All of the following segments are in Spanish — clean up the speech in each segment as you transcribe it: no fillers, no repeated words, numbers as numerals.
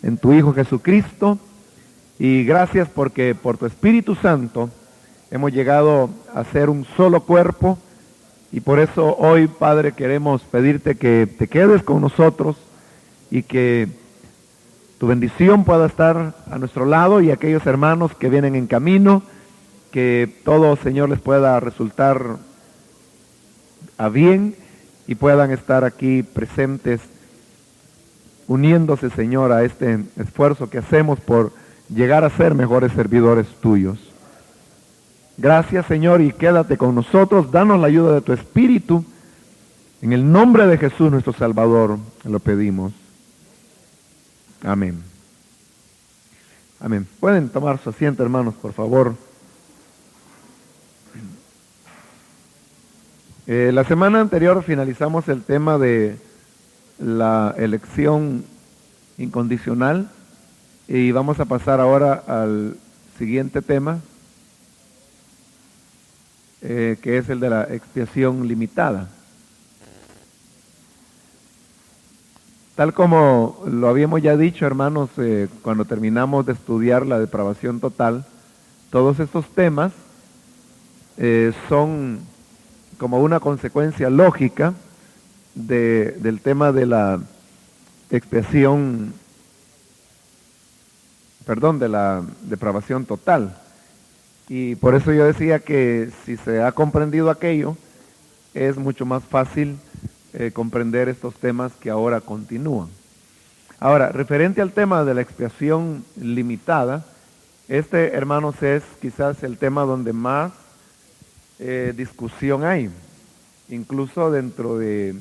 en tu Hijo Jesucristo. Y gracias porque por tu Espíritu Santo hemos llegado a ser un solo cuerpo. Y por eso hoy, Padre, queremos pedirte que te quedes con nosotros y que tu bendición pueda estar a nuestro lado y aquellos hermanos que vienen en camino, que todo, Señor, les pueda resultar a bien y puedan estar aquí presentes, uniéndose, Señor, a este esfuerzo que hacemos por llegar a ser mejores servidores tuyos. Gracias, Señor, y quédate con nosotros. Danos la ayuda de tu Espíritu. En el nombre de Jesús, nuestro Salvador, lo pedimos. Amén. Amén. Pueden tomar su asiento, hermanos, por favor. La semana anterior finalizamos el tema de la elección incondicional y vamos a pasar ahora al siguiente tema, que es el de la expiación limitada. Tal como lo habíamos ya dicho, hermanos, cuando terminamos de estudiar la depravación total, todos estos temas son como una consecuencia lógica del tema de la expiación, de la depravación total. Y por eso yo decía que si se ha comprendido aquello, es mucho más fácil comprender estos temas que ahora continúan. Ahora, referente al tema de la expiación limitada, este, hermanos, es quizás el tema donde más discusión hay, incluso dentro de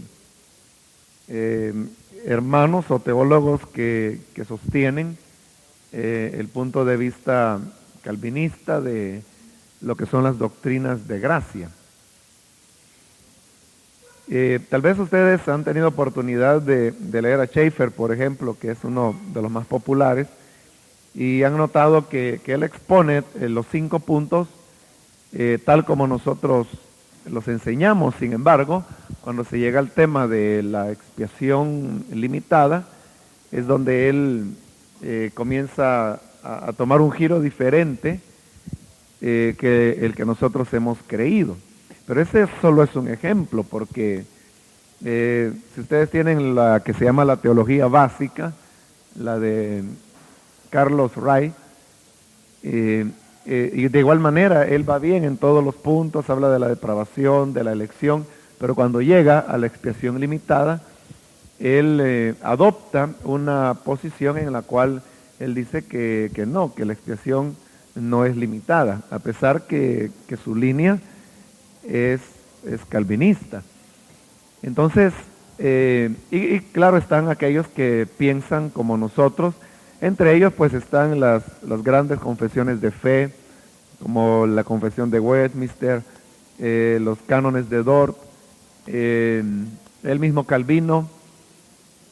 hermanos o teólogos que sostienen el punto de vista calvinista de lo que son las doctrinas de gracia. Tal vez ustedes han tenido oportunidad de leer a Schaeffer, por ejemplo, que es uno de los más populares, y han notado que él expone los 5 puntos tal como nosotros los enseñamos. Sin embargo, cuando se llega al tema de la expiación limitada, es donde él comienza a tomar un giro diferente que el que nosotros hemos creído. Pero ese solo es un ejemplo, porque si ustedes tienen la que se llama la teología básica, la de Carlos Wright, y de igual manera él va bien en todos los puntos, habla de la depravación, de la elección, pero cuando llega a la expiación limitada, él adopta una posición en la cual él dice que no, que la expiación no es limitada, a pesar que su línea es calvinista. Entonces, y claro, están aquellos que piensan como nosotros. Entre ellos pues están las grandes confesiones de fe, como la confesión de Westminster, los cánones de Dort, el mismo Calvino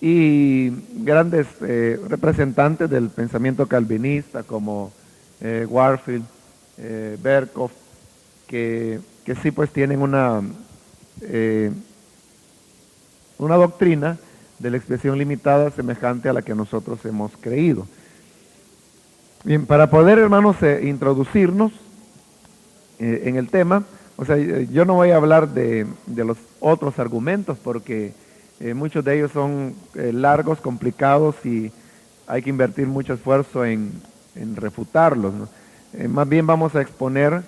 y grandes representantes del pensamiento calvinista como Warfield, Berkhoff, que sí pues tienen una doctrina de la expiación limitada semejante a la que nosotros hemos creído. Bien, para poder, hermanos, introducirnos en el tema, o sea, yo no voy a hablar de los otros argumentos porque muchos de ellos son largos, complicados y hay que invertir mucho esfuerzo en refutarlos, ¿no? Más bien vamos a exponer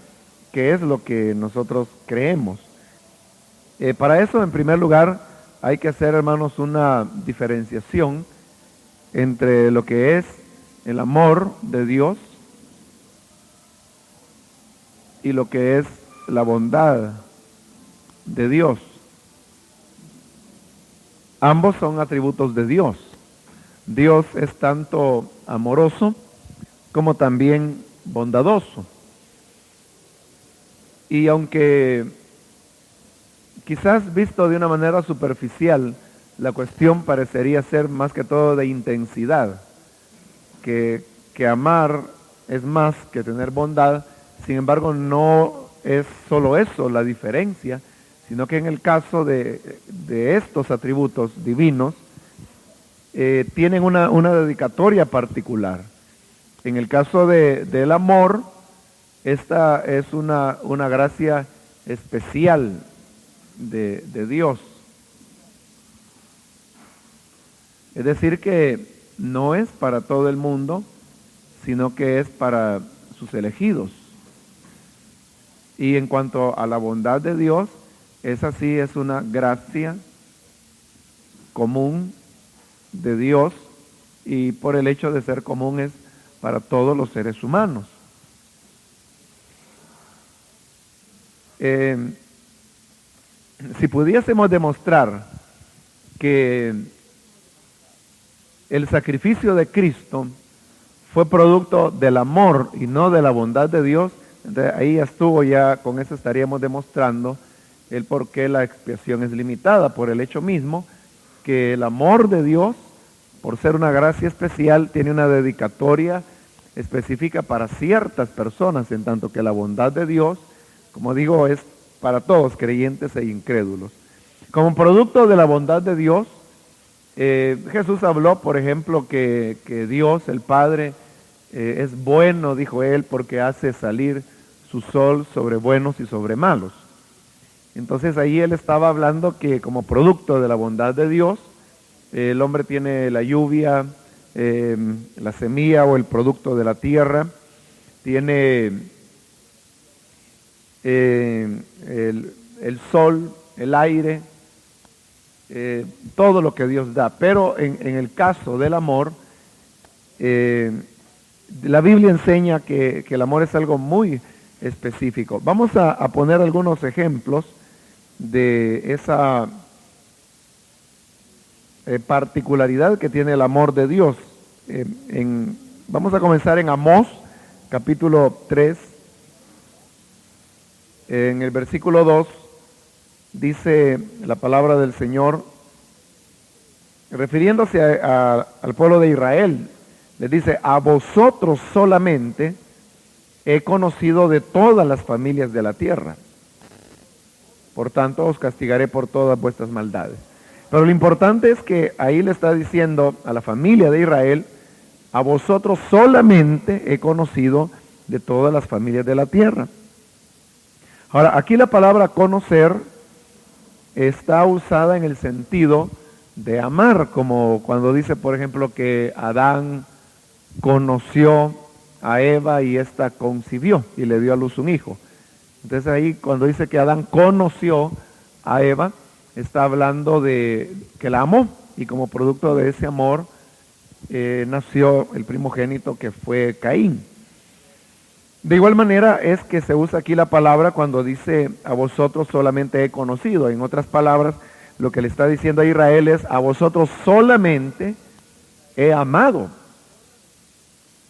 qué es lo que nosotros creemos. Para eso, en primer lugar, hay que hacer, hermanos, una diferenciación entre lo que es el amor de Dios y lo que es la bondad de Dios. Ambos son atributos de Dios. Dios es tanto amoroso como también bondadoso. Y aunque quizás visto de una manera superficial, la cuestión parecería ser más que todo de intensidad, que amar es más que tener bondad. Sin embargo, no es solo eso la diferencia, sino que en el caso de estos atributos divinos, tienen una dedicatoria particular. En el caso del amor, esta es una gracia especial de Dios. Es decir, que no es para todo el mundo, sino que es para sus elegidos. Y en cuanto a la bondad de Dios, esa sí es una gracia común de Dios, y por el hecho de ser común es para todos los seres humanos. Si pudiésemos demostrar que el sacrificio de Cristo fue producto del amor y no de la bondad de Dios, entonces ahí con eso estaríamos demostrando el por qué la expiación es limitada, por el hecho mismo que el amor de Dios, por ser una gracia especial, tiene una dedicatoria específica para ciertas personas, en tanto que la bondad de Dios, como digo, es para todos, creyentes e incrédulos. Como producto de la bondad de Dios, Jesús habló, por ejemplo, que Dios, el Padre, es bueno, dijo él, porque hace salir su sol sobre buenos y sobre malos. Entonces ahí él estaba hablando que como producto de la bondad de Dios, el hombre tiene la lluvia, la semilla o el producto de la tierra, tiene el sol, el aire, todo lo que Dios da. Pero en el caso del amor, la Biblia enseña que el amor es algo muy específico. Vamos a poner algunos ejemplos de esa particularidad que tiene el amor de Dios. Vamos a comenzar en Amós, capítulo 3, en el versículo 2, dice la palabra del Señor, refiriéndose al pueblo de Israel, les dice: a vosotros solamente he conocido de todas las familias de la tierra, por tanto os castigaré por todas vuestras maldades. Pero lo importante es que ahí le está diciendo a la familia de Israel: a vosotros solamente he conocido de todas las familias de la tierra. Ahora, aquí la palabra conocer está usada en el sentido de amar, como cuando dice, por ejemplo, que Adán conoció a Eva y ésta concibió y le dio a luz un hijo. Entonces ahí cuando dice que Adán conoció a Eva, está hablando de que la amó, y como producto de ese amor nació el primogénito, que fue Caín. De igual manera es que se usa aquí la palabra cuando dice: a vosotros solamente he conocido. En otras palabras, lo que le está diciendo a Israel es: a vosotros solamente he amado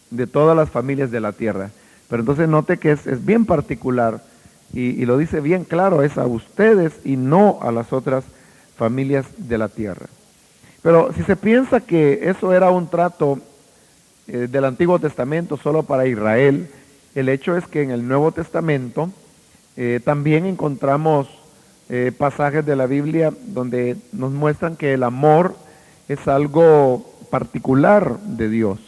de todas las familias de la tierra. Pero entonces note que es bien particular, y lo dice bien claro: es a ustedes y no a las otras familias de la tierra. Pero si se piensa que eso era un trato del Antiguo Testamento solo para Israel, el hecho es que en el Nuevo Testamento también encontramos pasajes de la Biblia donde nos muestran que el amor es algo particular de Dios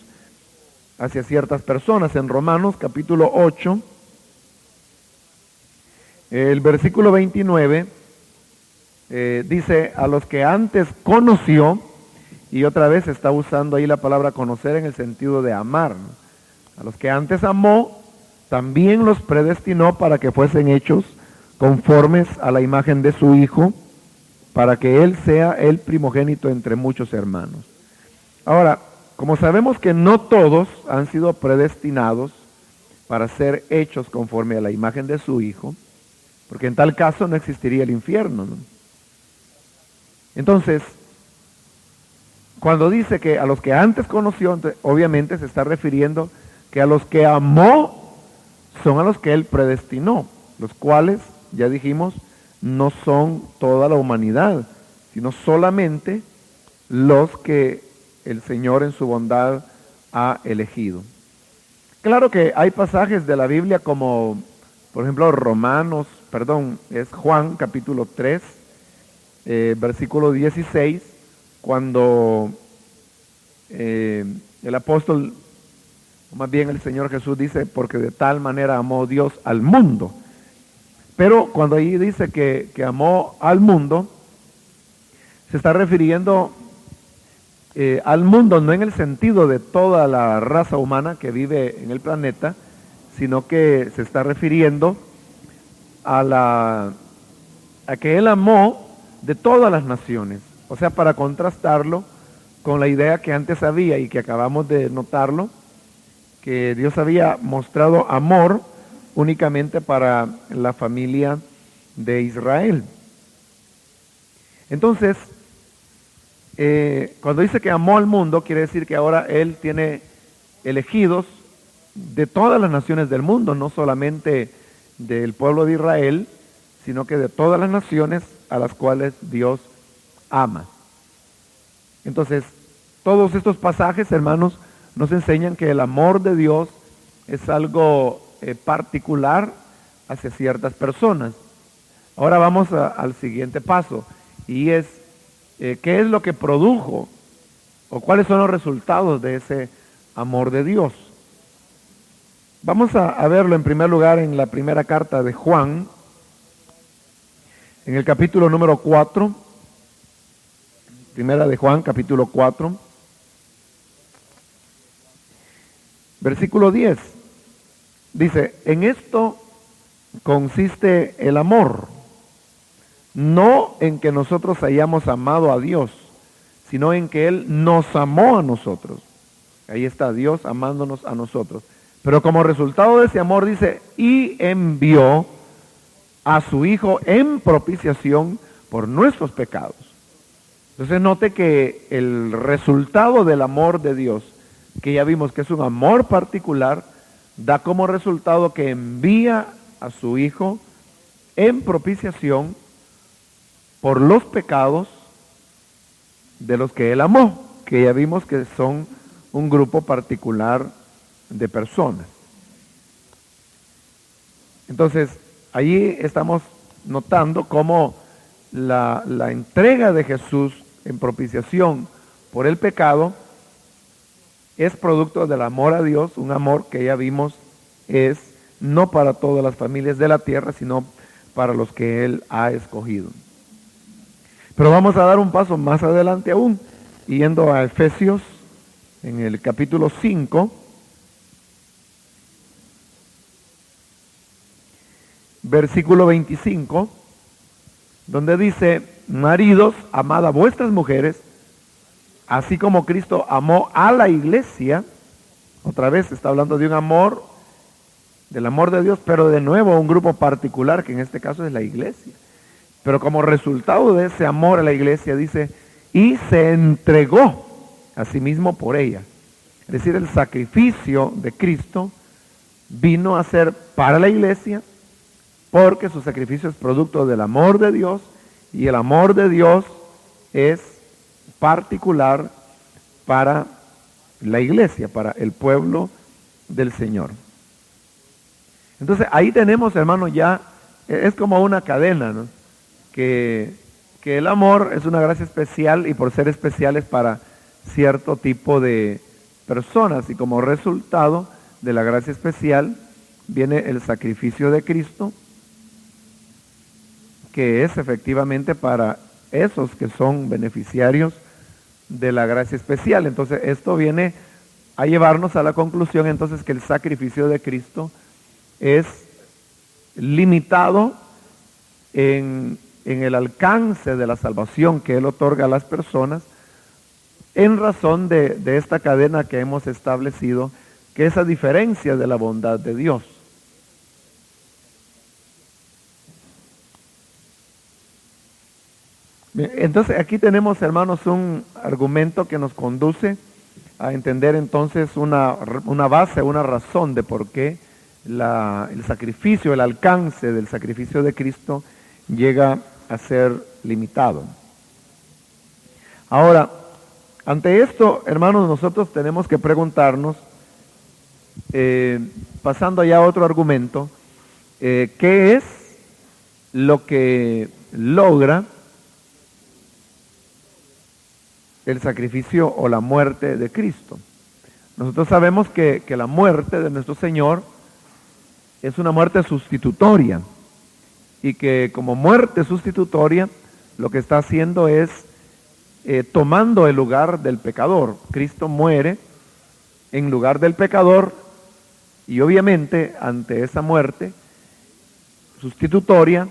hacia ciertas personas. En Romanos capítulo 8, el versículo 29, dice: a los que antes conoció, y otra vez está usando ahí la palabra conocer en el sentido de amar, ¿no? A los que antes amó, también los predestinó para que fuesen hechos conformes a la imagen de su Hijo, para que Él sea el primogénito entre muchos hermanos. Ahora, como sabemos que no todos han sido predestinados para ser hechos conforme a la imagen de su Hijo, porque en tal caso no existiría el infierno, ¿no? Entonces, cuando dice que a los que antes conoció, obviamente se está refiriendo que a los que amó son a los que Él predestinó, los cuales, ya dijimos, no son toda la humanidad, sino solamente los que el Señor en su bondad ha elegido. Claro que hay pasajes de la Biblia como, por ejemplo, es Juan capítulo 3, versículo 16, cuando el apóstol, o más bien el Señor Jesús dice, porque de tal manera amó Dios al mundo. Pero cuando ahí dice que amó al mundo, se está refiriendo al mundo no en el sentido de toda la raza humana que vive en el planeta, sino que se está refiriendo a que Él amó de todas las naciones. O sea, para contrastarlo con la idea que antes había y que acabamos de notarlo, que Dios había mostrado amor únicamente para la familia de Israel. Entonces, cuando dice que amó al mundo, quiere decir que ahora Él tiene elegidos de todas las naciones del mundo, no solamente del pueblo de Israel, sino que de todas las naciones a las cuales Dios ama. Entonces, todos estos pasajes, hermanos, nos enseñan que el amor de Dios es algo particular hacia ciertas personas. Ahora vamos al siguiente paso, y es qué es lo que produjo o cuáles son los resultados de ese amor de Dios. Vamos a verlo en primer lugar en la primera carta de Juan, en el capítulo número 4, primera de Juan, capítulo 4, versículo 10. Dice, en esto consiste el amor, no en que nosotros hayamos amado a Dios, sino en que Él nos amó a nosotros. Ahí está Dios amándonos a nosotros. Pero como resultado de ese amor dice, y envió a su Hijo en propiciación por nuestros pecados. Entonces note que el resultado del amor de Dios, que ya vimos que es un amor particular, da como resultado que envía a su Hijo en propiciación por los pecados de los que Él amó, que ya vimos que son un grupo particular de personas. Entonces, allí estamos notando cómo la entrega de Jesús en propiciación por el pecado es producto del amor a Dios, un amor que ya vimos es no para todas las familias de la tierra, sino para los que Él ha escogido. Pero vamos a dar un paso más adelante aún, yendo a Efesios, en el capítulo 5, versículo 25, donde dice, maridos, amad a vuestras mujeres, así como Cristo amó a la iglesia. Otra vez está hablando de un amor, del amor de Dios, pero de nuevo un grupo particular, que en este caso es la iglesia. Pero como resultado de ese amor a la iglesia, dice, y se entregó a sí mismo por ella. Es decir, el sacrificio de Cristo vino a ser para la iglesia, porque su sacrificio es producto del amor de Dios, y el amor de Dios es particular para la iglesia, para el pueblo del Señor. Entonces ahí tenemos, hermanos, ya es como una cadena, ¿no? Que el amor es una gracia especial, y por ser especial es para cierto tipo de personas, y como resultado de la gracia especial viene el sacrificio de Cristo, que es efectivamente para esos que son beneficiarios de la gracia especial. Entonces esto viene a llevarnos a la conclusión entonces que el sacrificio de Cristo es limitado en el alcance de la salvación que Él otorga a las personas, en razón de esta cadena que hemos establecido, que es a diferencia de la bondad de Dios. Bien, entonces aquí tenemos, hermanos, un argumento que nos conduce a entender entonces una base, una razón de por qué el sacrificio, el alcance del sacrificio de Cristo llega a ser limitado. Ahora, ante esto, hermanos, nosotros tenemos que preguntarnos, pasando ya a otro argumento, ¿qué es lo que logra el sacrificio o la muerte de Cristo. Nosotros sabemos que la muerte de nuestro Señor es una muerte sustitutoria y que como muerte sustitutoria lo que está haciendo es tomando el lugar del pecador. Cristo muere en lugar del pecador y obviamente ante esa muerte sustitutoria,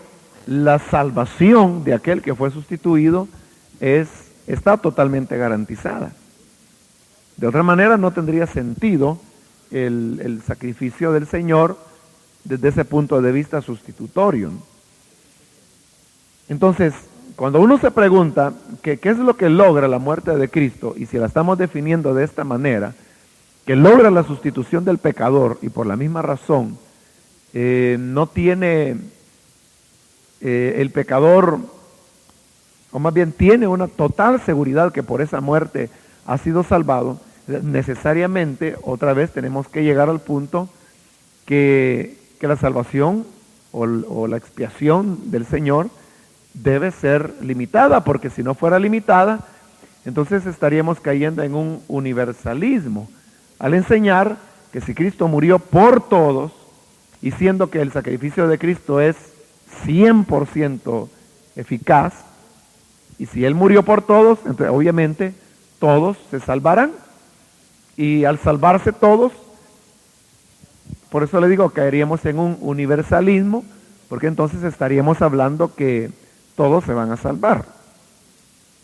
la salvación de aquel que fue sustituido está totalmente garantizada. De otra manera no tendría sentido el sacrificio del Señor desde ese punto de vista sustitutorio. Entonces, cuando uno se pregunta qué es lo que logra la muerte de Cristo, y si la estamos definiendo de esta manera, que logra la sustitución del pecador, y por la misma razón no tiene el pecador, o más bien tiene una total seguridad que por esa muerte ha sido salvado, necesariamente otra vez tenemos que llegar al punto que la salvación o la expiación del Señor debe ser limitada, porque si no fuera limitada, entonces estaríamos cayendo en un universalismo, al enseñar que si Cristo murió por todos, y siendo que el sacrificio de Cristo es 100% eficaz, y si Él murió por todos, entonces obviamente todos se salvarán, y al salvarse todos, por eso le digo, caeríamos en un universalismo, porque entonces estaríamos hablando que todos se van a salvar,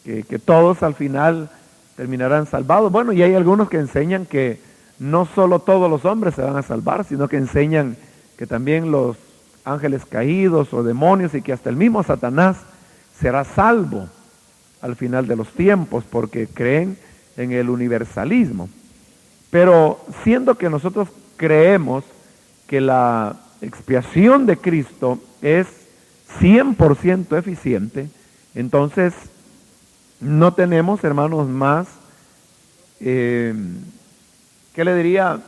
que todos al final terminarán salvados. Bueno, y hay algunos que enseñan que no solo todos los hombres se van a salvar, sino que enseñan que también los ángeles caídos o demonios, y que hasta el mismo Satanás será salvo al final de los tiempos, porque creen en el universalismo. Pero siendo que nosotros creemos que la expiación de Cristo es 100% eficiente, entonces no tenemos, hermanos, más, ¿qué le diría?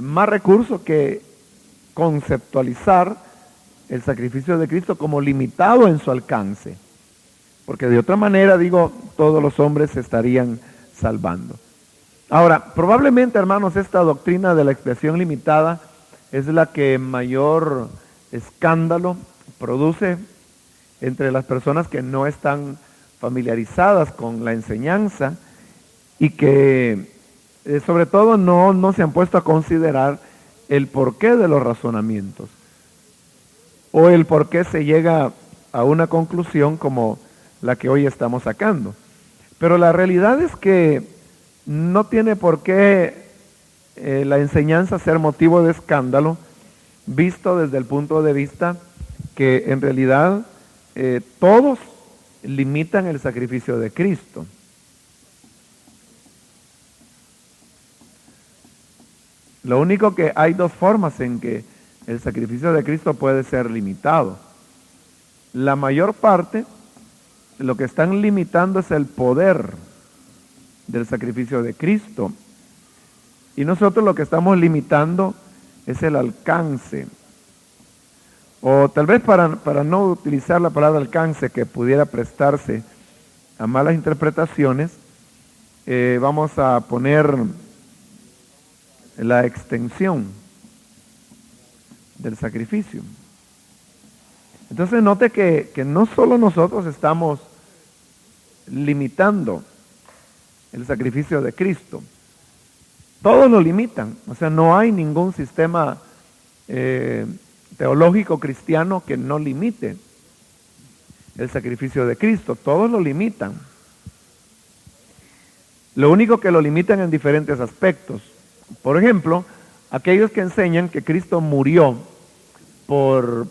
Más recursos que conceptualizar el sacrificio de Cristo como limitado en su alcance, porque de otra manera, digo, todos los hombres se estarían salvando. Ahora, probablemente, hermanos, esta doctrina de la expiación limitada es la que mayor escándalo produce entre las personas que no están familiarizadas con la enseñanza y que sobre todo no se han puesto a considerar el porqué de los razonamientos o el por qué se llega a una conclusión como la que hoy estamos sacando. Pero la realidad es que no tiene por qué la enseñanza ser motivo de escándalo, visto desde el punto de vista que en realidad todos limitan el sacrificio de Cristo. Lo único que hay dos formas en que el sacrificio de Cristo puede ser limitado. La mayor parte, lo que están limitando es el poder del sacrificio de Cristo. Y nosotros lo que estamos limitando es el alcance. O tal vez para no utilizar la palabra alcance, que pudiera prestarse a malas interpretaciones, vamos a poner la extensión del sacrificio. Entonces note que no solo nosotros estamos limitando el sacrificio de Cristo, todos lo limitan. O sea, no hay ningún sistema teológico cristiano que no limite el sacrificio de Cristo, todos lo limitan. Lo único que lo limitan en diferentes aspectos. Por ejemplo, aquellos que enseñan que Cristo murió por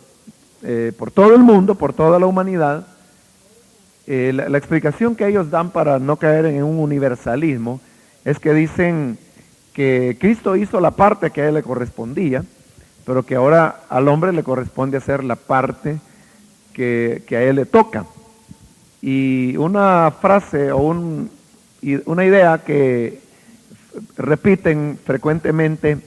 todo el mundo, por toda la humanidad, la explicación que ellos dan para no caer en un universalismo es que dicen que Cristo hizo la parte que a él le correspondía, pero que ahora al hombre le corresponde hacer la parte que a él le toca. Y una frase o una idea que repiten frecuentemente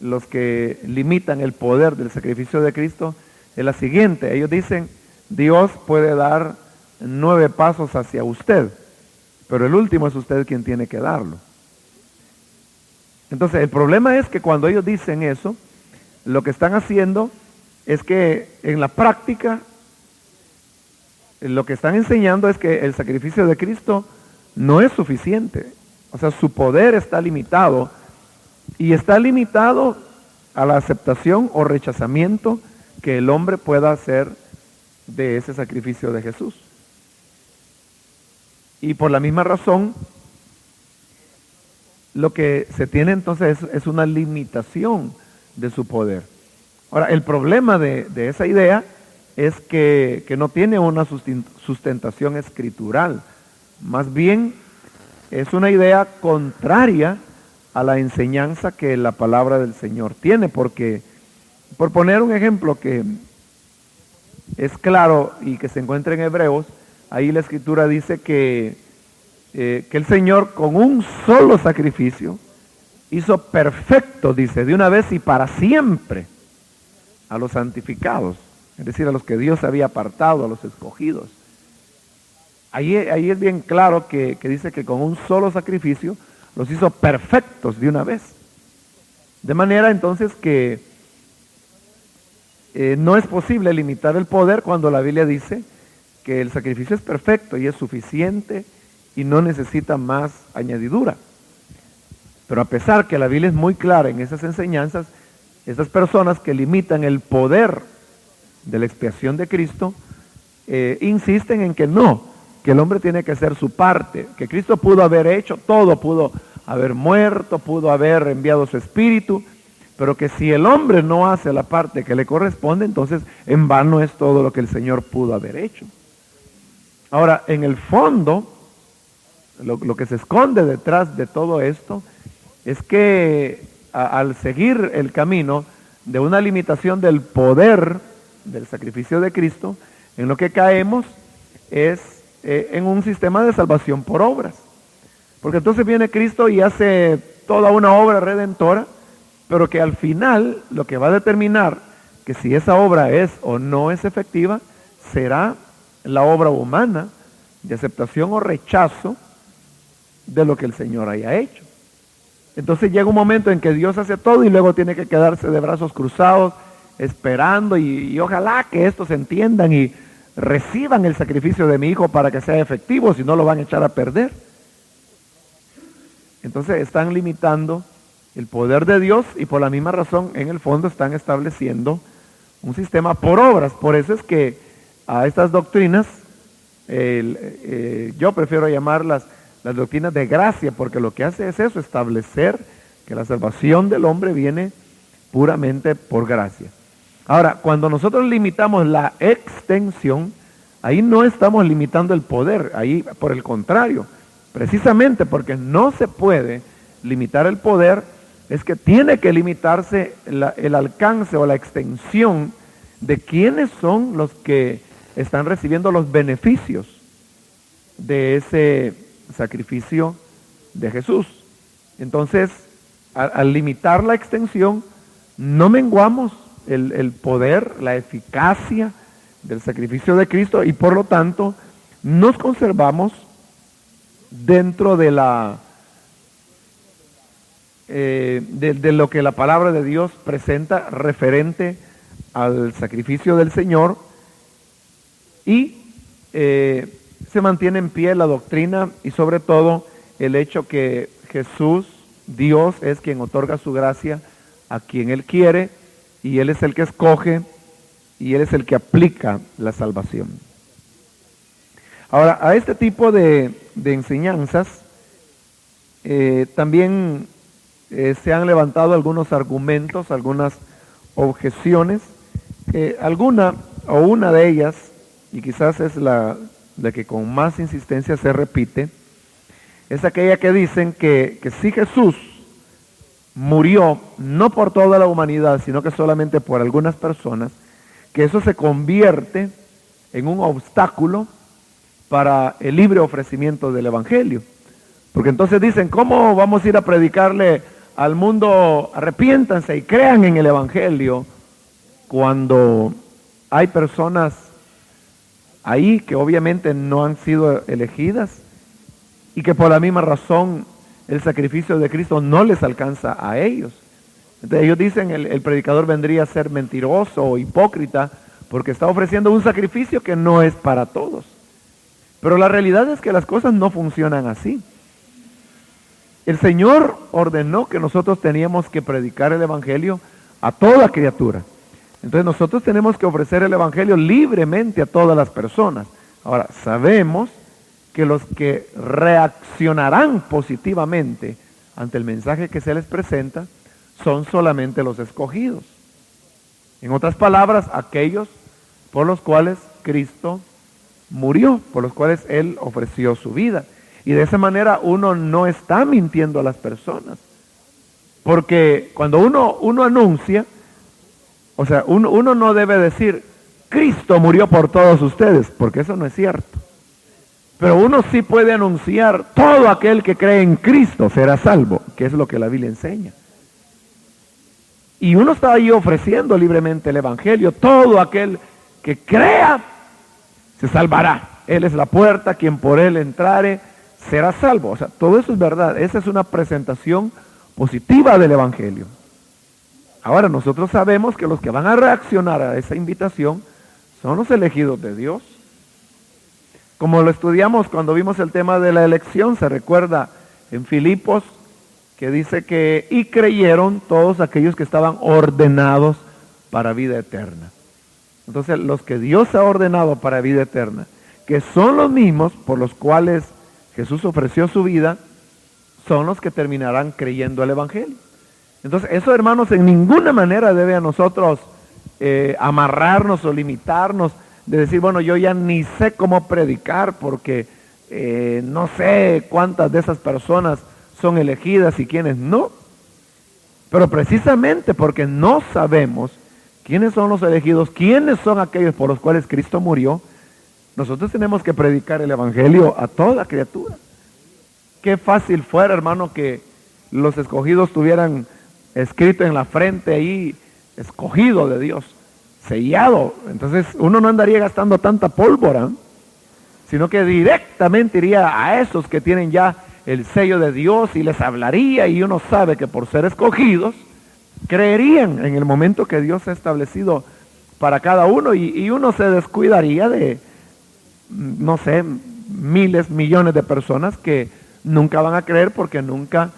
los que limitan el poder del sacrificio de Cristo es la siguiente. Ellos dicen: Dios puede dar 9 pasos hacia usted, pero el último es usted quien tiene que darlo. Entonces, el problema es que cuando ellos dicen eso, lo que están haciendo es que en la práctica, lo que están enseñando es que el sacrificio de Cristo no es suficiente. O sea, su poder está limitado, y está limitado a la aceptación o rechazamiento que el hombre pueda hacer de ese sacrificio de Jesús. Y por la misma razón, lo que se tiene entonces es una limitación de su poder. Ahora, el problema de esa idea es que no tiene una sustentación escritural. Más bien, es una idea contraria a la enseñanza que la palabra del Señor tiene, porque, por poner un ejemplo que es claro y que se encuentra en Hebreos, ahí la Escritura dice que el Señor con un solo sacrificio hizo perfecto, dice, de una vez y para siempre a los santificados, es decir, a los que Dios había apartado, a los escogidos. Ahí es bien claro que dice que con un solo sacrificio los hizo perfectos de una vez. De manera entonces que no es posible limitar el poder cuando la Biblia dice que el sacrificio es perfecto y es suficiente y no necesita más añadidura. Pero a pesar que la Biblia es muy clara en esas enseñanzas, esas personas que limitan el poder de la expiación de Cristo, insisten en que no, que el hombre tiene que hacer su parte, que Cristo pudo haber hecho todo, pudo haber muerto, pudo haber enviado su espíritu, pero que si el hombre no hace la parte que le corresponde, entonces en vano es todo lo que el Señor pudo haber hecho. Ahora, en el fondo, lo que se esconde detrás de todo esto es que al seguir el camino de una limitación del poder del sacrificio de Cristo, en lo que caemos es en un sistema de salvación por obras. Porque entonces viene Cristo y hace toda una obra redentora, pero que al final lo que va a determinar que si esa obra es o no es efectiva, será la obra humana de aceptación o rechazo de lo que el Señor haya hecho. Entonces llega un momento en que Dios hace todo y luego tiene que quedarse de brazos cruzados esperando y ojalá que estos entiendan y reciban el sacrificio de mi hijo para que sea efectivo, si no lo van a echar a perder. Entonces están limitando el poder de Dios y por la misma razón en el fondo están estableciendo un sistema por obras. Por eso es que a estas doctrinas yo prefiero llamarlas las doctrinas de gracia, porque lo que hace es eso, establecer que la salvación del hombre viene puramente por gracia. Ahora, cuando nosotros limitamos la extensión, ahí no estamos limitando el poder, ahí por el contrario, precisamente porque no se puede limitar el poder, es que tiene que limitarse el alcance o la extensión de quiénes son los que están recibiendo los beneficios de ese sacrificio de Jesús. Entonces, al limitar la extensión, no menguamos el poder, la eficacia del sacrificio de Cristo y por lo tanto nos conservamos dentro de de lo que la palabra de Dios presenta referente al sacrificio del Señor y se mantiene en pie la doctrina y sobre todo el hecho que Jesús, Dios, es quien otorga su gracia a quien Él quiere y Él es el que escoge y Él es el que aplica la salvación. Ahora, a este tipo de enseñanzas también se han levantado algunos argumentos, algunas objeciones, alguna o una de ellas, y quizás es la que con más insistencia se repite, es aquella que dicen que si Jesús murió no por toda la humanidad, sino que solamente por algunas personas, que eso se convierte en un obstáculo para el libre ofrecimiento del Evangelio. Porque entonces dicen, ¿cómo vamos a ir a predicarle al mundo arrepiéntanse y crean en el Evangelio cuando hay personas ahí que obviamente no han sido elegidas y que por la misma razón el sacrificio de Cristo no les alcanza a ellos. Entonces ellos dicen el predicador vendría a ser mentiroso o hipócrita porque está ofreciendo un sacrificio que no es para todos. Pero la realidad es que las cosas no funcionan así. El Señor ordenó que nosotros teníamos que predicar el Evangelio a toda criatura. Entonces nosotros tenemos que ofrecer el Evangelio libremente a todas las personas. Ahora, sabemos que los que reaccionarán positivamente ante el mensaje que se les presenta son solamente los escogidos. En otras palabras, aquellos por los cuales Cristo murió, por los cuales Él ofreció su vida. Y de esa manera uno no está mintiendo a las personas. Porque cuando uno anuncia, o sea, uno no debe decir, Cristo murió por todos ustedes, porque eso no es cierto. Pero uno sí puede anunciar, todo aquel que cree en Cristo será salvo, que es lo que la Biblia enseña. Y uno está ahí ofreciendo libremente el Evangelio, todo aquel que crea se salvará. Él es la puerta, quien por él entrare será salvo. O sea, todo eso es verdad. Esa es una presentación positiva del Evangelio. Ahora, nosotros sabemos que los que van a reaccionar a esa invitación son los elegidos de Dios. Como lo estudiamos cuando vimos el tema de la elección, se recuerda en Filipos que dice que y creyeron todos aquellos que estaban ordenados para vida eterna. Entonces, los que Dios ha ordenado para vida eterna, que son los mismos por los cuales Jesús ofreció su vida, son los que terminarán creyendo el Evangelio. Entonces, eso, hermanos, en ninguna manera debe a nosotros amarrarnos o limitarnos de decir, bueno, yo ya ni sé cómo predicar porque no sé cuántas de esas personas son elegidas y quiénes no. Pero precisamente porque no sabemos quiénes son los elegidos, quiénes son aquellos por los cuales Cristo murió, nosotros tenemos que predicar el Evangelio a toda criatura. Qué fácil fuera, hermano, que los escogidos tuvieran escrito en la frente ahí, escogido de Dios, sellado. Entonces uno no andaría gastando tanta pólvora, sino que directamente iría a esos que tienen ya el sello de Dios y les hablaría, y uno sabe que por ser escogidos, creerían en el momento que Dios ha establecido para cada uno, y uno se descuidaría de, no sé, miles, millones de personas que nunca van a creer porque nunca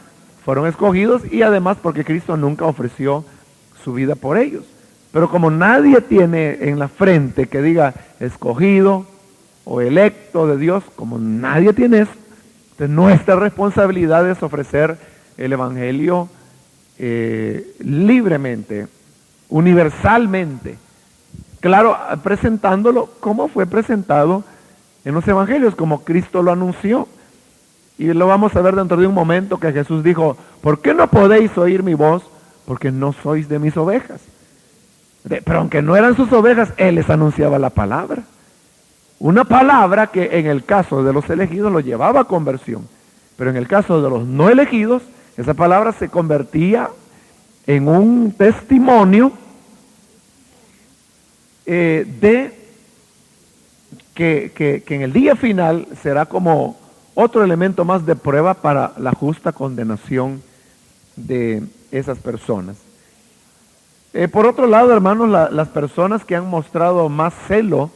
fueron escogidos y además porque Cristo nunca ofreció su vida por ellos. Pero como nadie tiene en la frente que diga escogido o electo de Dios, como nadie tiene eso, entonces nuestra responsabilidad es ofrecer el Evangelio libremente, universalmente. Claro, presentándolo como fue presentado en los Evangelios, como Cristo lo anunció. Y lo vamos a ver dentro de un momento que Jesús dijo, ¿por qué no podéis oír mi voz? Porque no sois de mis ovejas. Pero aunque no eran sus ovejas, Él les anunciaba la palabra. Una palabra que en el caso de los elegidos lo llevaba a conversión. Pero en el caso de los no elegidos, esa palabra se convertía en un testimonio de que en el día final será como otro elemento más de prueba para la justa condenación de esas personas. Por otro lado, hermanos, las personas que han mostrado más celo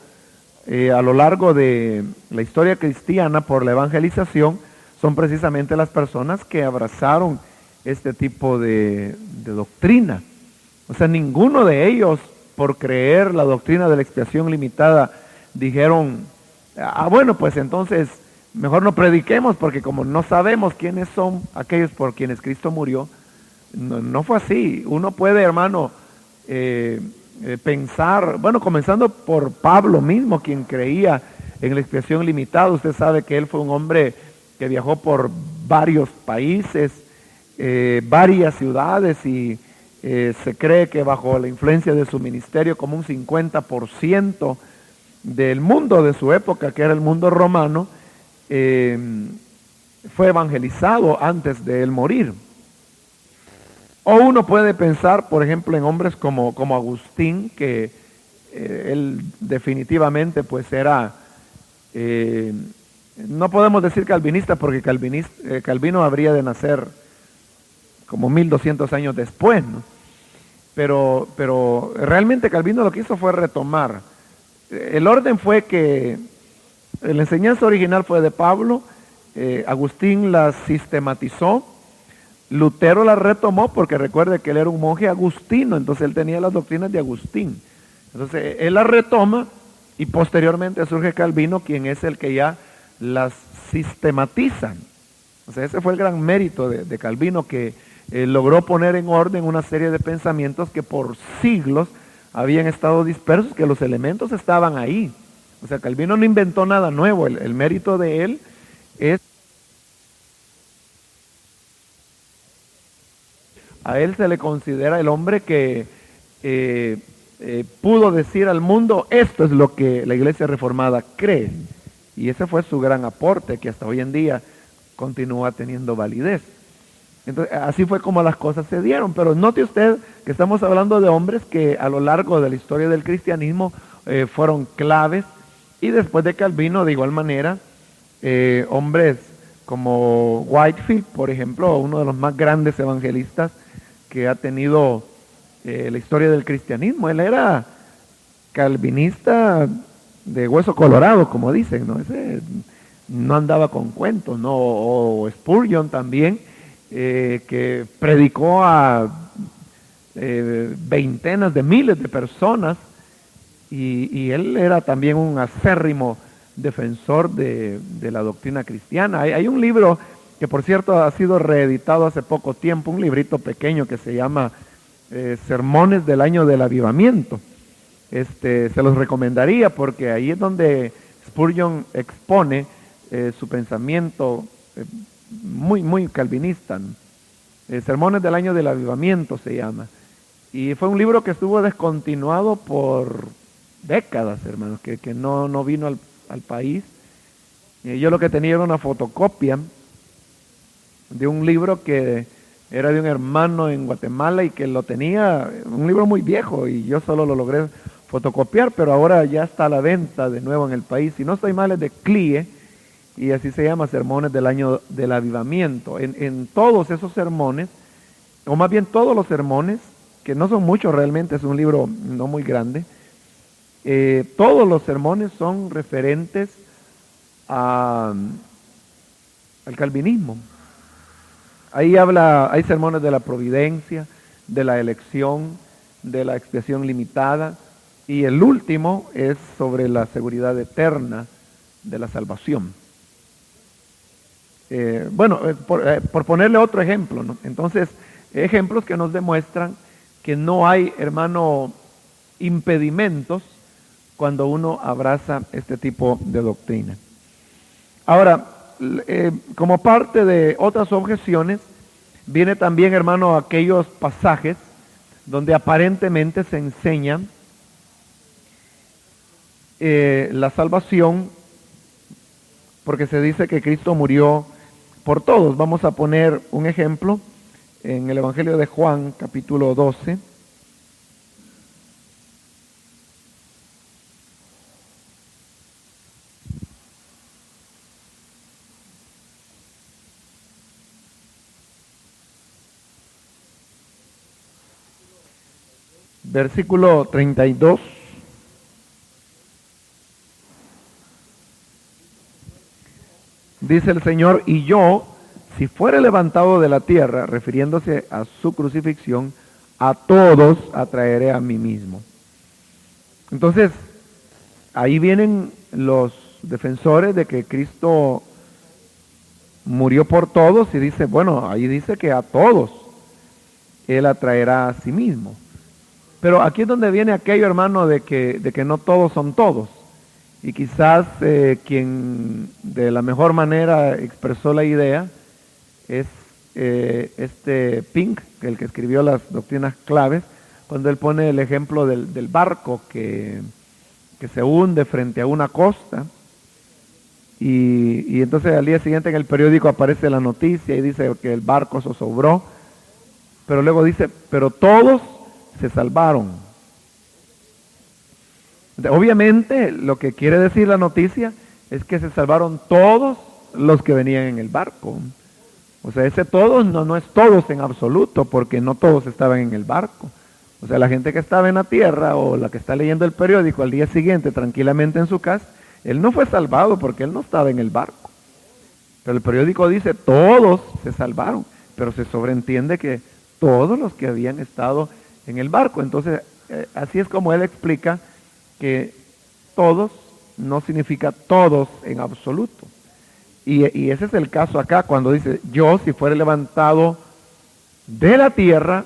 a lo largo de la historia cristiana por la evangelización son precisamente las personas que abrazaron este tipo de doctrina. O sea, ninguno de ellos, por creer la doctrina de la expiación limitada, dijeron, bueno, pues entonces mejor no prediquemos porque como no sabemos quiénes son aquellos por quienes Cristo murió. No fue así. Uno puede, hermano, pensar, bueno, comenzando por Pablo mismo, quien creía en la expiación limitada. Usted sabe que él fue un hombre que viajó por varios países, varias ciudades, y se cree que bajo la influencia de su ministerio como un 50% del mundo de su época, que era el mundo romano, fue evangelizado antes de él morir. O uno puede pensar, por ejemplo, en hombres como Agustín, que él definitivamente pues era No podemos decir calvinista porque Calvino habría de nacer como 1200 años después, ¿no? Pero realmente Calvino lo que hizo fue retomar. El orden fue que la enseñanza original fue de Pablo, Agustín la sistematizó, Lutero la retomó porque recuerde que él era un monje agustino, entonces él tenía las doctrinas de Agustín. Entonces él la retoma y posteriormente surge Calvino, quien es el que ya las sistematiza. O sea, ese fue el gran mérito de Calvino, que logró poner en orden una serie de pensamientos que por siglos habían estado dispersos, que los elementos estaban ahí. O sea, Calvino no inventó nada nuevo, el mérito de él es... A él se le considera el hombre que pudo decir al mundo, esto es lo que la Iglesia Reformada cree. Y ese fue su gran aporte, que hasta hoy en día continúa teniendo validez. Entonces, así fue como las cosas se dieron. Pero note usted que estamos hablando de hombres que a lo largo de la historia del cristianismo fueron claves. Y después de Calvino, de igual manera, hombres como Whitefield, por ejemplo, uno de los más grandes evangelistas que ha tenido la historia del cristianismo. Él era calvinista de hueso colorado, como dicen, ¿no? Ese no andaba con cuentos, ¿no? O Spurgeon también, que predicó a veintenas de miles de personas, y él era también un acérrimo defensor de la doctrina cristiana. Hay un libro que, por cierto, ha sido reeditado hace poco tiempo, un librito pequeño que se llama Sermones del Año del Avivamiento. Se los recomendaría porque ahí es donde Spurgeon expone su pensamiento muy calvinista, ¿no? Sermones del Año del Avivamiento se llama. Y fue un libro que estuvo descontinuado por décadas, hermanos, que no vino al país. Yo lo que tenía era una fotocopia de un libro que era de un hermano en Guatemala y que lo tenía, un libro muy viejo, y yo solo lo logré fotocopiar, pero ahora ya está a la venta de nuevo en el país. Si no estoy mal, es de CLIE, y así se llama, Sermones del Año del Avivamiento. En todos esos sermones, o más bien todos los sermones, que no son muchos realmente, es un libro no muy grande, todos los sermones son referentes al calvinismo. Ahí hay sermones de la providencia, de la elección, de la expiación limitada, y el último es sobre la seguridad eterna de la salvación. Por ponerle otro ejemplo, ¿no? Entonces, ejemplos que nos demuestran que no hay, hermano, impedimentos cuando uno abraza este tipo de doctrina. Ahora, como parte de otras objeciones, viene también, hermano, aquellos pasajes donde aparentemente se enseña la salvación, porque se dice que Cristo murió por todos. Vamos a poner un ejemplo en el Evangelio de Juan, capítulo 12. Versículo 32. Dice el Señor, y yo, si fuere levantado de la tierra, refiriéndose a su crucifixión, a todos atraeré a mí mismo. Entonces, ahí vienen los defensores de que Cristo murió por todos, y dice, bueno, ahí dice que a todos Él atraerá a sí mismo. Pero aquí es donde viene aquello, hermano, de que no todos son todos. Y quizás quien de la mejor manera expresó la idea es Pink, el que escribió las doctrinas claves, cuando él pone el ejemplo del barco que se hunde frente a una costa. Y entonces al día siguiente en el periódico aparece la noticia y dice que el barco zozobró. Pero luego dice, pero todos se salvaron. Obviamente lo que quiere decir la noticia es que se salvaron todos los que venían en el barco. O sea, ese todos no es todos en absoluto, porque no todos estaban en el barco. O sea, la gente que estaba en la tierra o la que está leyendo el periódico al día siguiente tranquilamente en su casa, él no fue salvado porque él no estaba en el barco. Pero el periódico dice, todos se salvaron, pero se sobreentiende que todos los que habían estado en el barco. Entonces, así es como él explica que todos no significa todos en absoluto. Y ese es el caso acá, cuando dice, yo si fuere levantado de la tierra,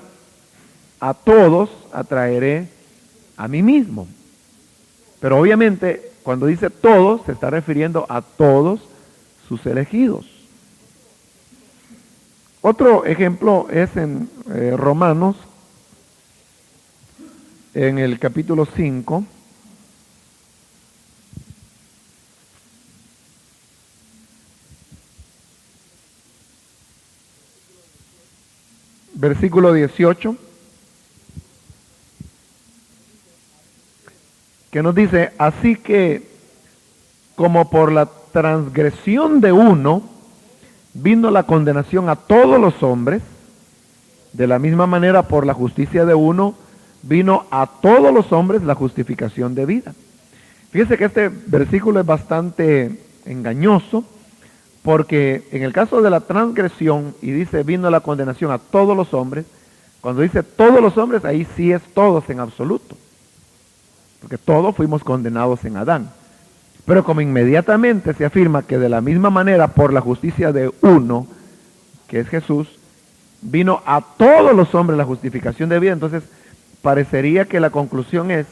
a todos atraeré a mí mismo. Pero obviamente, cuando dice todos, se está refiriendo a todos sus elegidos. Otro ejemplo es en Romanos, en el capítulo 5, versículo 18, que nos dice, así que como por la transgresión de uno vino la condenación a todos los hombres, de la misma manera por la justicia de uno vino a todos los hombres la justificación de vida. Fíjese que este versículo es bastante engañoso, porque en el caso de la transgresión, y dice vino la condenación a todos los hombres, cuando dice todos los hombres, ahí sí es todos en absoluto, porque todos fuimos condenados en Adán. Pero como inmediatamente se afirma que de la misma manera por la justicia de uno, que es Jesús, vino a todos los hombres la justificación de vida, entonces parecería que la conclusión es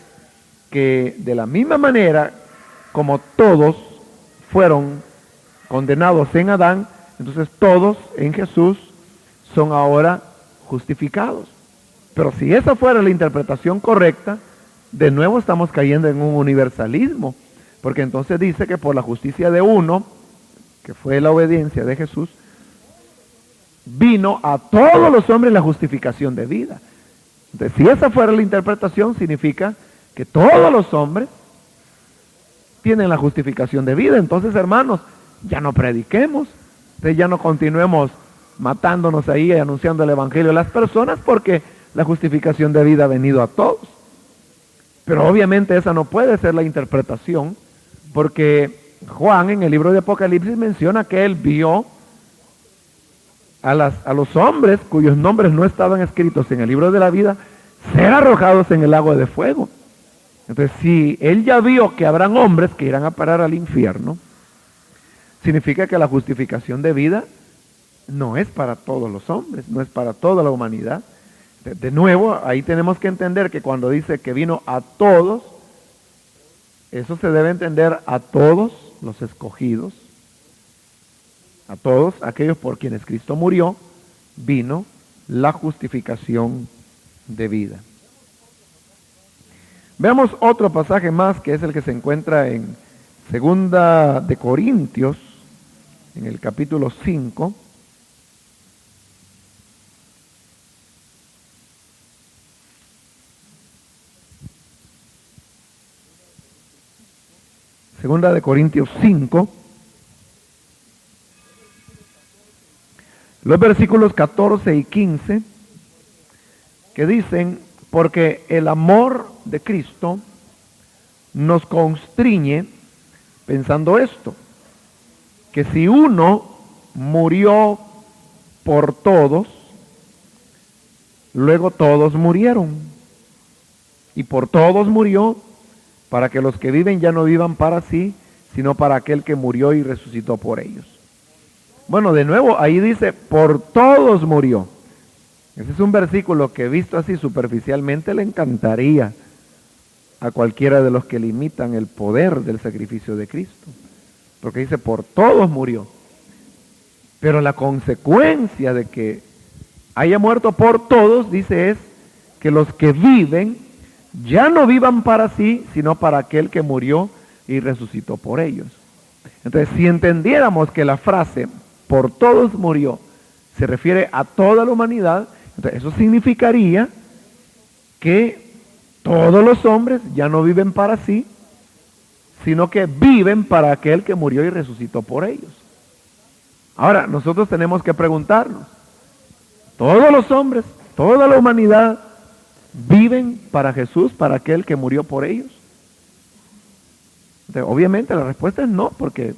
que de la misma manera como todos fueron condenados en Adán, entonces todos en Jesús son ahora justificados. Pero si esa fuera la interpretación correcta, de nuevo estamos cayendo en un universalismo, porque entonces dice que por la justicia de uno, que fue la obediencia de Jesús, vino a todos los hombres la justificación de vida. Entonces, si esa fuera la interpretación, significa que todos los hombres tienen la justificación de vida. Entonces, hermanos, ya no prediquemos, ya no continuemos matándonos ahí y anunciando el evangelio a las personas, porque la justificación de vida ha venido a todos. Pero obviamente esa no puede ser la interpretación, porque Juan en el libro de Apocalipsis menciona que él vio a los hombres cuyos nombres no estaban escritos en el libro de la vida ser arrojados en el lago de fuego. Entonces, si él ya vio que habrán hombres que irán a parar al infierno, significa que la justificación de vida no es para todos los hombres, no es para toda la humanidad. De nuevo, ahí tenemos que entender que cuando dice que vino a todos, eso se debe entender a todos los escogidos, a todos aquellos por quienes Cristo murió, vino la justificación de vida. Veamos otro pasaje más, que es el que se encuentra en Segunda de Corintios, en el capítulo 5. Segunda de Corintios 5, los versículos 14 y 15, que dicen, porque el amor de Cristo nos constriñe pensando esto, que si uno murió por todos, luego todos murieron, y por todos murió, para que los que viven ya no vivan para sí, sino para aquel que murió y resucitó por ellos. Bueno, de nuevo, ahí dice, por todos murió. Ese es un versículo que visto así superficialmente le encantaría a cualquiera de los que limitan el poder del sacrificio de Cristo. Porque dice, por todos murió. Pero la consecuencia de que haya muerto por todos, dice, es que los que viven ya no vivan para sí, sino para aquel que murió y resucitó por ellos. Entonces, si entendiéramos que la frase por todos murió se refiere a toda la humanidad, entonces eso significaría que todos los hombres ya no viven para sí, sino que viven para aquel que murió y resucitó por ellos. Ahora, nosotros tenemos que preguntarnos, ¿todos los hombres, toda la humanidad viven para Jesús, para aquel que murió por ellos? Entonces, obviamente la respuesta es no, porque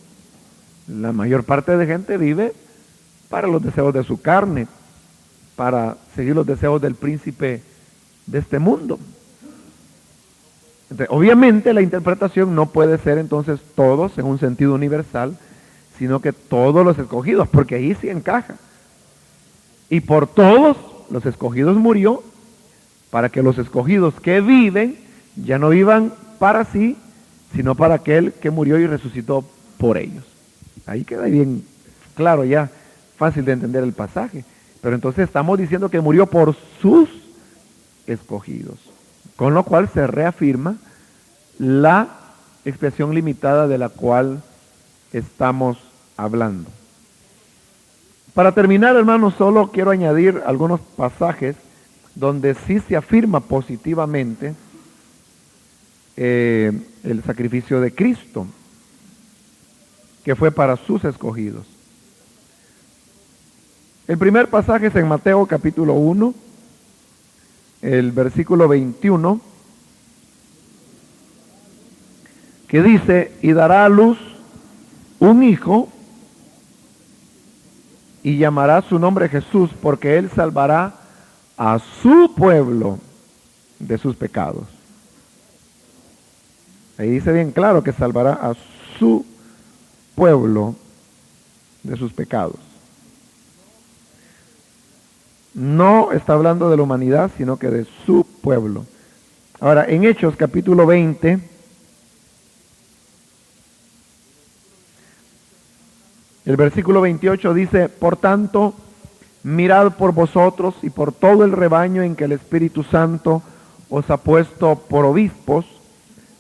la mayor parte de gente vive para los deseos de su carne, para seguir los deseos del príncipe de este mundo. Entonces, obviamente la interpretación no puede ser entonces todos en un sentido universal, sino que todos los escogidos, porque ahí sí encaja. Y por todos los escogidos murió, para que los escogidos que viven ya no vivan para sí, sino para aquel que murió y resucitó por ellos. Ahí queda bien claro ya, fácil de entender el pasaje. Pero entonces estamos diciendo que murió por sus escogidos, con lo cual se reafirma la expresión limitada de la cual estamos hablando. Para terminar, hermanos, solo quiero añadir algunos pasajes donde sí se afirma positivamente el sacrificio de Cristo, que fue para sus escogidos. El primer pasaje es en Mateo capítulo 1, el versículo 21, que dice, y dará a luz un hijo, y llamará su nombre Jesús, porque él salvará a su pueblo de sus pecados. Ahí dice bien claro que salvará a su pueblo de sus pecados. No está hablando de la humanidad, sino que de su pueblo. Ahora, en Hechos capítulo 20, el versículo 28 dice, por tanto, mirad por vosotros y por todo el rebaño en que el Espíritu Santo os ha puesto por obispos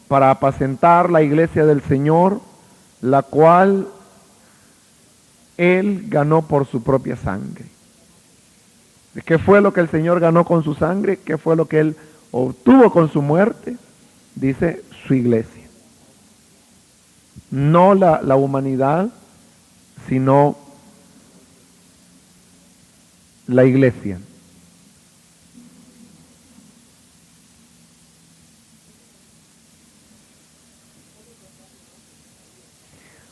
para apacentar la iglesia del Señor, la cual Él ganó por su propia sangre. ¿Qué fue lo que el Señor ganó con su sangre? ¿Qué fue lo que Él obtuvo con su muerte? Dice su iglesia. No la humanidad, sino la iglesia.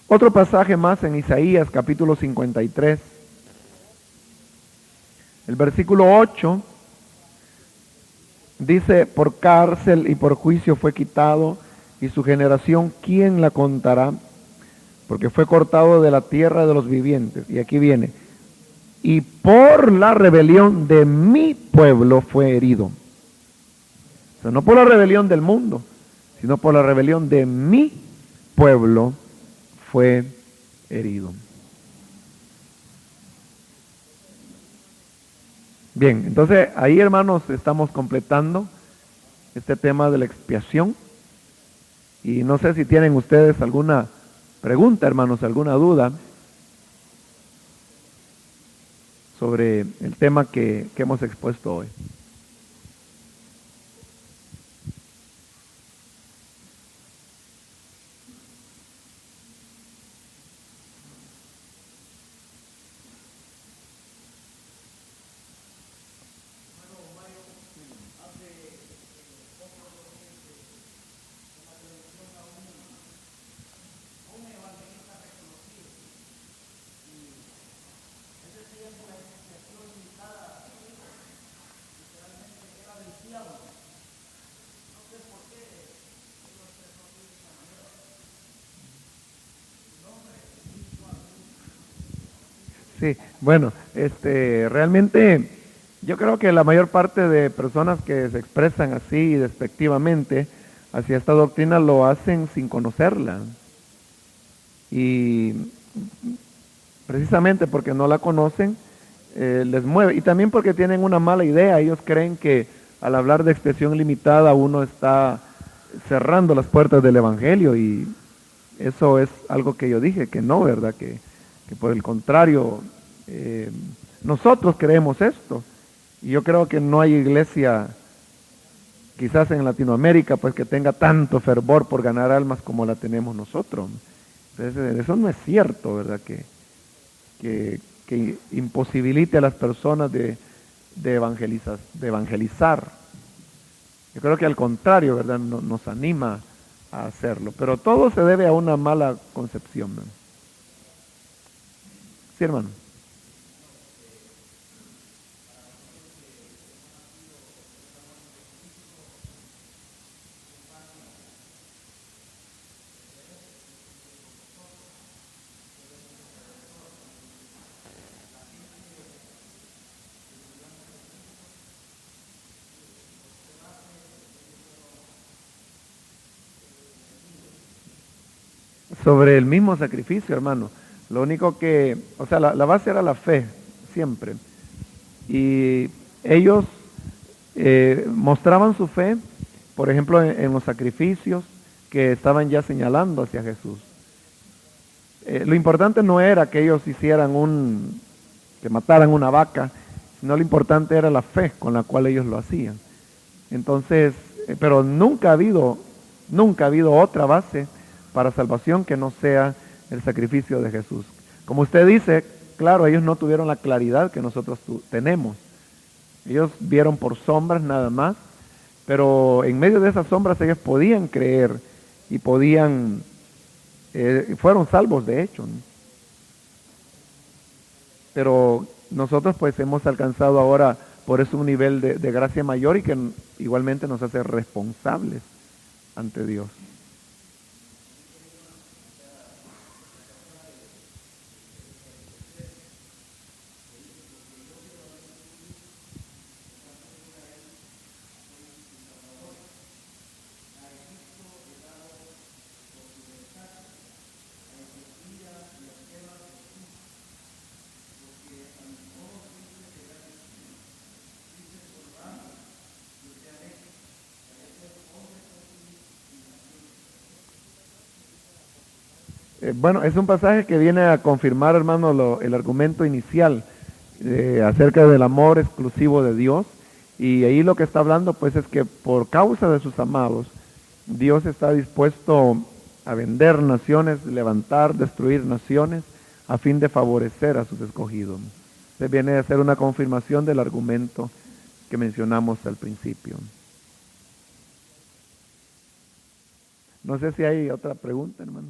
Otro pasaje más en Isaías capítulo 53, el versículo 8, dice, por cárcel y por juicio fue quitado, y su generación, ¿quién la contará? Porque fue cortado de la tierra de los vivientes. Y aquí viene, y por la rebelión de mi pueblo fue herido. O sea, no por la rebelión del mundo, sino por la rebelión de mi pueblo fue herido. Bien, entonces ahí, hermanos, estamos completando este tema de la expiación. Y no sé si tienen ustedes alguna pregunta, hermanos, alguna duda sobre el tema que hemos expuesto hoy. Sí, bueno, realmente yo creo que la mayor parte de personas que se expresan así despectivamente hacia esta doctrina lo hacen sin conocerla. Y precisamente porque no la conocen, les mueve. Y también porque tienen una mala idea. Ellos creen que al hablar de expresión limitada uno está cerrando las puertas del Evangelio, y eso es algo que yo dije, que no, ¿verdad? Que por el contrario, nosotros creemos esto. Y yo creo que no hay iglesia quizás en Latinoamérica, pues que tenga tanto fervor por ganar almas como la tenemos nosotros. Entonces, eso no es cierto, ¿verdad? Que imposibilite a las personas de evangelizar. Yo creo que al contrario, ¿verdad? Nos anima a hacerlo. Pero todo se debe a una mala concepción, ¿no? Sí, hermano. Sobre el mismo sacrificio, hermano. Lo único que, o sea, la base era la fe, siempre. Y ellos mostraban su fe, por ejemplo, en los sacrificios que estaban ya señalando hacia Jesús. Lo importante no era que ellos que mataran una vaca, sino lo importante era la fe con la cual ellos lo hacían. Entonces, pero nunca ha habido otra base para salvación que no sea el sacrificio de Jesús. Como usted dice, claro, ellos no tuvieron la claridad que nosotros tenemos. Ellos vieron por sombras nada más, pero en medio de esas sombras ellos podían creer y fueron salvos de hecho, ¿no? Pero nosotros pues hemos alcanzado ahora por eso un nivel de gracia mayor y que igualmente nos hace responsables ante Dios. Bueno, es un pasaje que viene a confirmar, hermano, el argumento inicial acerca del amor exclusivo de Dios. Y ahí lo que está hablando, pues, es que por causa de sus amados, Dios está dispuesto a vender naciones, levantar, destruir naciones, a fin de favorecer a sus escogidos. Se viene a ser una confirmación del argumento que mencionamos al principio. No sé si hay otra pregunta, hermano.